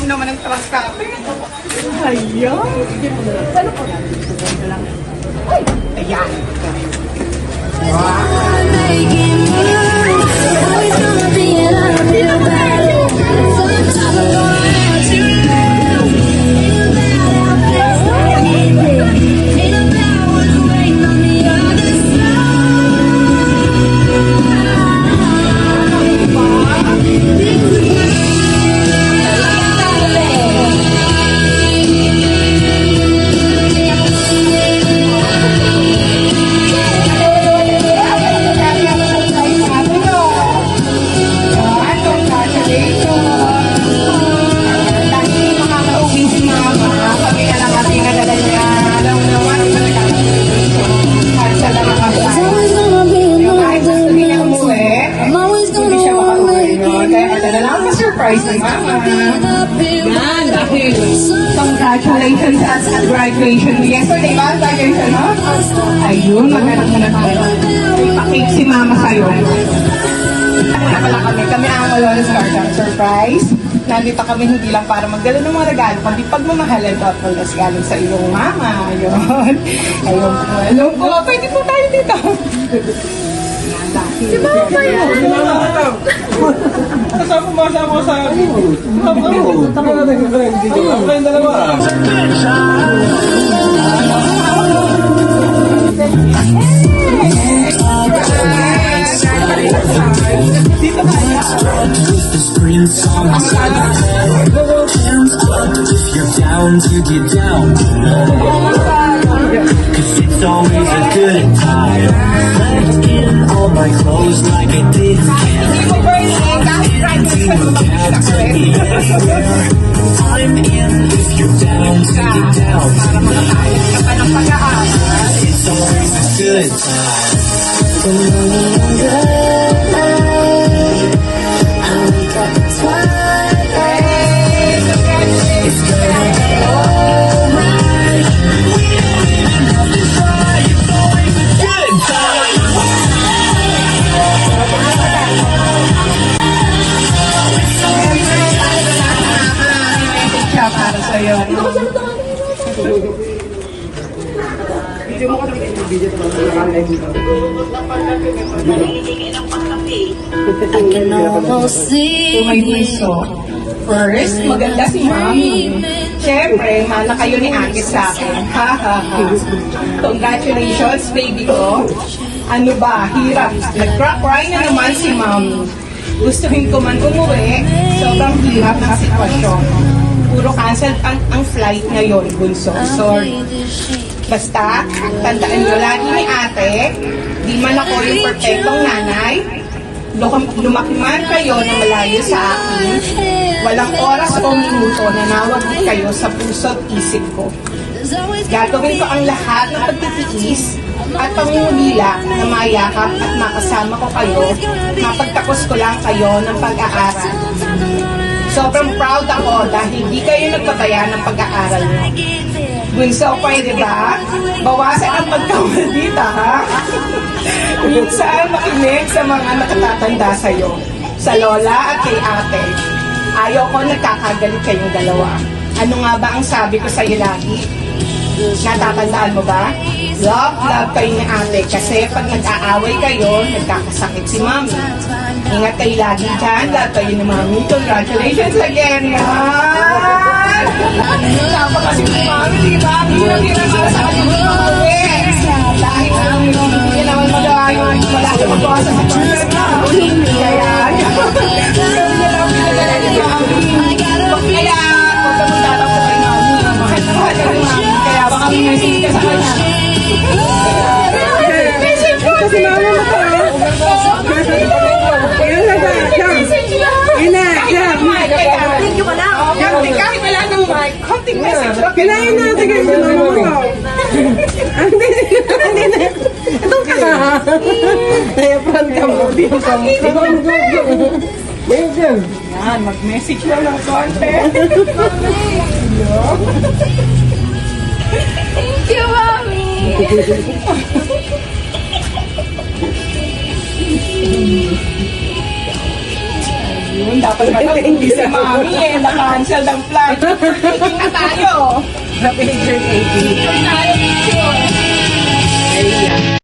naman ang trust natin. Ayan. Ano po lang? Ay, ayan. Surprise ng mama. Yan, dahil congratulations at graduation. Yesterday ba? Graduation, no? Ayun, maghanap mo na tayo. May pa-cake si mama sa'yo. Wala pala kami ang Malolos Garden Surprise. Nandito kami hindi lang para magdala ng mga regalo, kundi pagmamahalan thoughtfulness galing sa iyong mama. Ayun. Ayun po. Hello po. Pwede po tayo dito. Si mama pa yun. Si mama pa ito. Kasama mo sa video. Tama na tayo sa video. Ang kayong dalawa. Dito kaya. Hands up if you're down to get down. Cause it's always a good time. Left in all my clothes like I didn't care. I'm in if you're down to get down. It's always a good time. Para sa'yo. Video mo ka naman yung video ito. I can almost see May puso. First, maganda si Mami. Siyempre, mana kayo ni Ate sa akin. Ha, ha, ha. Congratulations, baby ko. Ano ba, hirap. Nag-cry na naman si Mami. Gustuhin ko man umuwi, sobrang hirap ng sitwasyon. Puro cancel ang flight ngayon, bunso. Sorry. Basta, tandaan nyo lagi ni ate, di man ako yung perfectong nanay, lumaki man kayo na malayo sa akin, walang oras o minuto na nawagin kayo sa puso't isip ko. Gagawin ko ang lahat ng pagtitiis at pangungulila na mayakap at makasama ko kayo, mapagtapos ko lang kayo ng pag-aaral. Sobrang proud ako dahil di kayo nagpataya ng pag-aaral mo. Bunso, pwede ba? Bawasan ang pagkamadita, ha? Minsan makinig sa mga nakatatanda sa'yo, sa lola at kay ate. Ayaw ko nagkakagalit kayong dalawa. Ano nga ba ang sabi ko sa'yo lagi? Natatandaan mo ba? Love kayo ni ate kasi pag nag-aaway kayo, nagkakasakit si mami. Ingat kayo lagi dyan, love kayo ni mami. Congratulations again, yan! Tama kasi si mami, di ba? Hirap-hirap para sa akin yung mami. Dahil hindi naman magawa wala siya magawa sa partner na. Kaya, kaya, huwag ka mong tatapos kay mami. Mahal na mahal ka ni mami. Kaya baka may message ka sa kanya. Kasi mama mo ka. Yan na ba? Yan na. Thank you ka na. Kahit wala ng mic, konting message. Kailangan natin kayo sa mama mo ka. Hindi na. Ito ka. Nayapran ka mo. Yan, mag-message lang ng konti. Thank you, Mommy! Ayun, Yung dapat pala, hindi si Mami eh, na-cancel ng flight. Taking na tayo. Sa picture 80. Tayo picture. Ayan.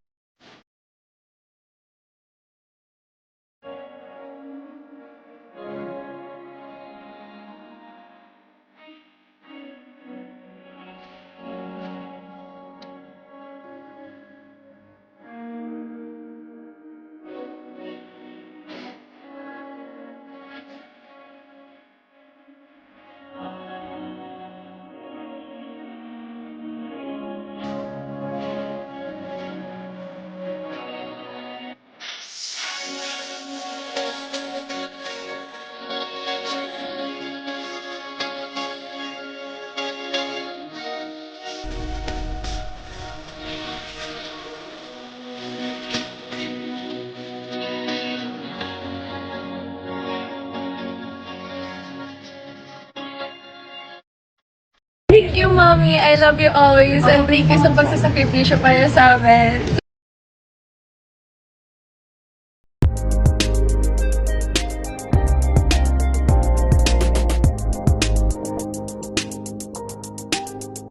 Thank you, Mommy. I love you always. And thank you sa pagsasakripisyo para sa amin.